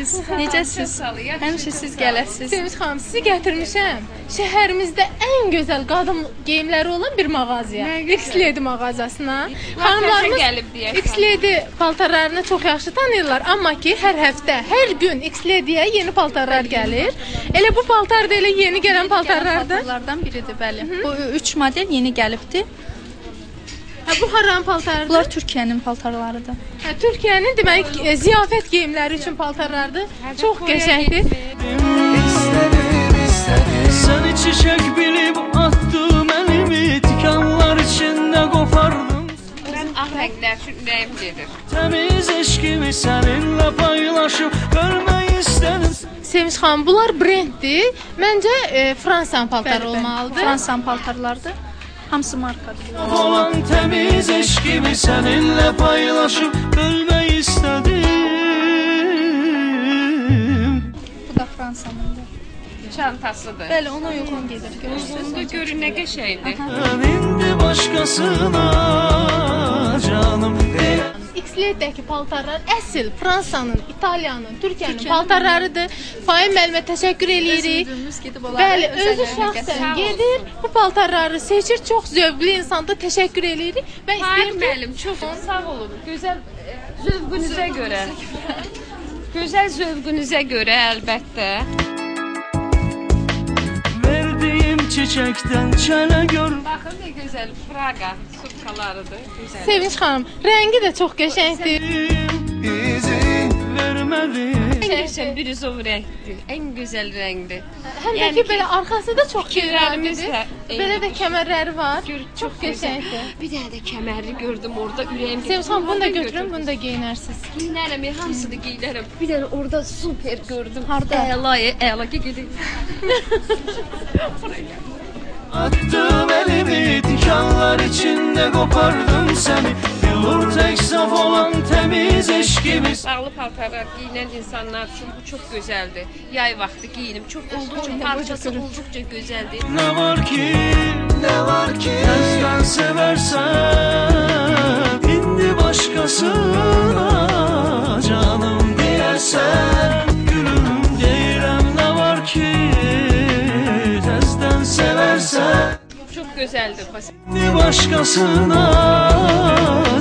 Necəsiz? Necəsiz? Həmişə siz gələsiz. Sevinç xanım, sizi gətirmişəm. Şəhərimizdə ən gözəl qadın geyimləri olan bir mağazaya. X-Lady mağazasına. Xanımlarımız X-Lady paltarlarını çox yaxşı tanıyırlar. Amma ki, hər həftə, hər gün X-Lady'yə yeni paltarlar gəlir. Elə bu paltar da elə yeni gələn paltarlardır. Paltarlardan biridir, bəli. Bu 3 model yeni gəlibdi. Bu haranın paltarıdır? Bunlar Türkiyənin paltarlarıdır. Türkiyənin deməli ziyafət geyimləri üçün paltarlardır. Çox qəşəngdir. Səni çiçək bilib atdım əlimi, tikanlar içində qopardım. Mən ağ rənglər üçün ürəyim gedir. Təmiz eşqimi səninlə paylaşıb görmək istədim. Sevinç xanım, bunlar brenddir. Məncə Fransanın paltarı olmalıdır. Fransanın paltarlarıdır. Hamısı markadır. Olan təmiz eşqimi səninlə paylaşıb bölmək istədim. Bu da Fransanındır. Çantasıdır. Bəli, ona uyğun gedir. Gözünüzdə görün nə qəşəngdir. İndi başqasına canım deyil. X-Lady'dəki paltarlar əsl Fransanın, İtaliyanın, Türkiyənin paltarlarıdır. Faim müəllimə təşəkkür eləyirik. Bəli, özü şəxsən gedir, bu paltarları seçir. Çox zövqlü insandır. Təşəkkür eləyirik. Və Faim müəllim, çox sağ olun. Gözəl zövqünüzə görə. Gözəl zövqünüzə görə əlbəttə. Verdiyim çiçəkdən çələ gör. Baxın nə gözəl Praga sutkalarıdır. Gözəl. Sevinç xanım, rəngi də çox qəşəngdir. İzin vermədim. Gerçekten bürüzov rəngdir. Ən gözəl rəngdir. Həm də ki, belə arxası da çox fikirlərimizlə. Belə də kəmərləri var. Çox qəşəngdir. Bir dənə də kəmərli gördüm orada ürəyim. Sevinç xanım, bunu da götürün, bunu da geyinərsiniz. Giyinərəm, hamısını giyinərəm. Bir dənə orada super gördüm. Harda? Əla ki gedin. Attım elimi tikanlar içində qopardım səni. Bilur tək saf olan təmiz eşqimiz. Bağlı paltarlar giyinən insanlar üçün bu çox gözəldir. Yay vaxtı giyinim. Çox olduqca parçası olduqca gözəldir. Nə var ki, təzdən sevərsən. İndi başqasına canım deyərsən. Gülüm deyirəm nə var ki, təzdən sevərsən. Çox gözəldir. İndi başqasına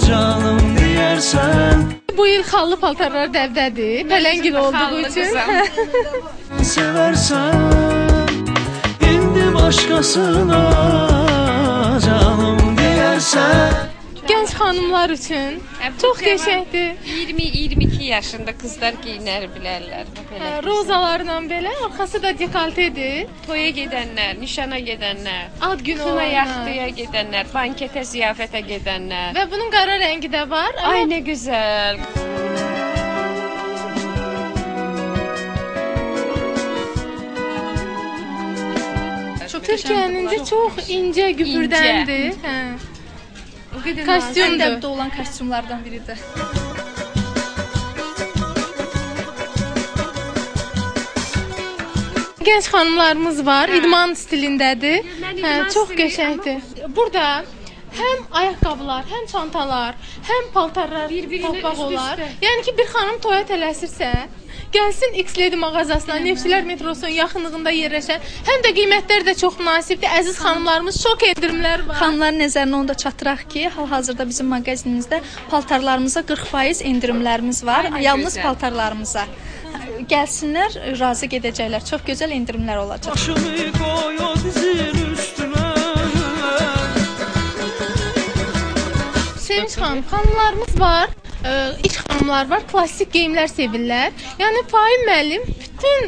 canım deyərsən. Bu il xallı paltarlar dəvdədir. Pələngil olduğu üçün. Sevərsən, indi başqasına canım deyərsən. Gənc xanımlar üçün çox qəşəngdir. 20-22 yaşında qızlar giyinər bilərlər. Rozalarla belə, arxası da dekoltedir. Toya gedənlər, nişana gedənlər, Ad günü kına olanlar. yaxtıya gedənlər, banketə, ziyafətə gedənlər. Və bunun qara rəngi də var. Ay nə gözəl. Türkiyənin də çox incə güpürdəndir. Hə. Kostyumdur. Ədəbdə olan kostyumlardan biridir. Gənc xanımlarımız var, idman stilindədir. Hə, çox qəşəngdir. Burada həm ayaqqabılar, həm çantalar, həm paltarlar tapmaq olar. Yəni ki, bir xanım toya tələsirsə, gəlsin X-Lady mağazasına, Neftçilər metrosunun yaxınlığında yerləşən, həm də qiymətlər də çox münasibdir. Əziz xanımlarımız, şok endirimlər var. Xanımların nəzərinə onu da çatdıraq ki, hal-hazırda bizim mağazinimizdə paltarlarımıza 40% endirimlərimiz var. Yalnız paltarlarımıza. Gəlsinlər, razı gedəcəklər. Çox gözəl endirimlər olacaq. Başımı qoy o dizin üstünə. Sevinç xanım, xanımlarımız var. İlk xanımlar var, klassik geyimlər sevirlər. Yəni Faim müəllim bütün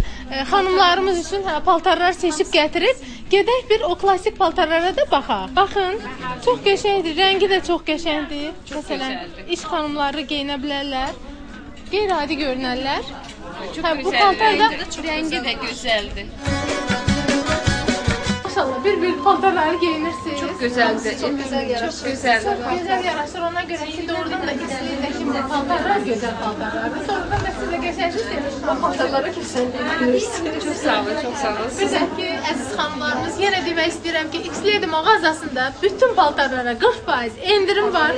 xanımlarımız üçün paltarlar seçib gətirib. Gedək bir o klassik paltarlara da baxaq. Baxın, çox qəşəngdir, rəngi də çox qəşəngdir. Məsələn, iş xanımları geyinə bilərlər. Qeyri-adi görünərlər. Bu paltarda Rəngi də gözəldir. maşallah bir paltarları geyinirsiniz. Çox gözəldir. Çox gözəl yaraşır. Çox gözəldir. Çox gözəl yaraşır. Ona görə ki, doğrudan da istəyir ki, paltarlar gözəl paltarlardır. Sonradan da sizə qəşəngsiz o paltarlara gözəllik görürsünüz. Çox sağ olun, çox sağ olun. Gözəl ki, əziz xanımlarımız, yenə demək istəyirəm ki, X-Lady mağazasında bütün paltarlara 40% endirim var.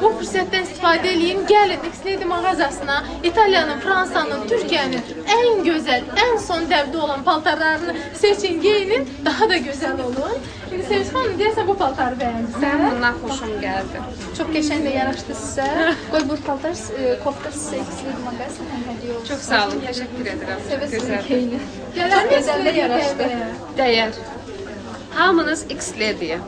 Bu fürsətdən istifadə edin, gəlin X-Lady mağazasına. İtaliyanın, Fransanın, Türkiyənin ən gözəl, ən son dəvdə olan paltarlarını seçin, geyinin, daha da gözəl olun. Şimdi Sevinç xanım, deyəsən bu paltarı bəyəndirsən. Bundan xoşum gəldi. Çox qəşəng də yaraşdı sizə. Qoy bu paltar, kofta sizə X-Lady mağazasından hədiyyə olsun. Çox sağ olun, təşəkkür edirəm. Sevəsiniz keyini. Gələn Gözəl də yaraşdı. Dəyər. Hamınız X-Lady-yə.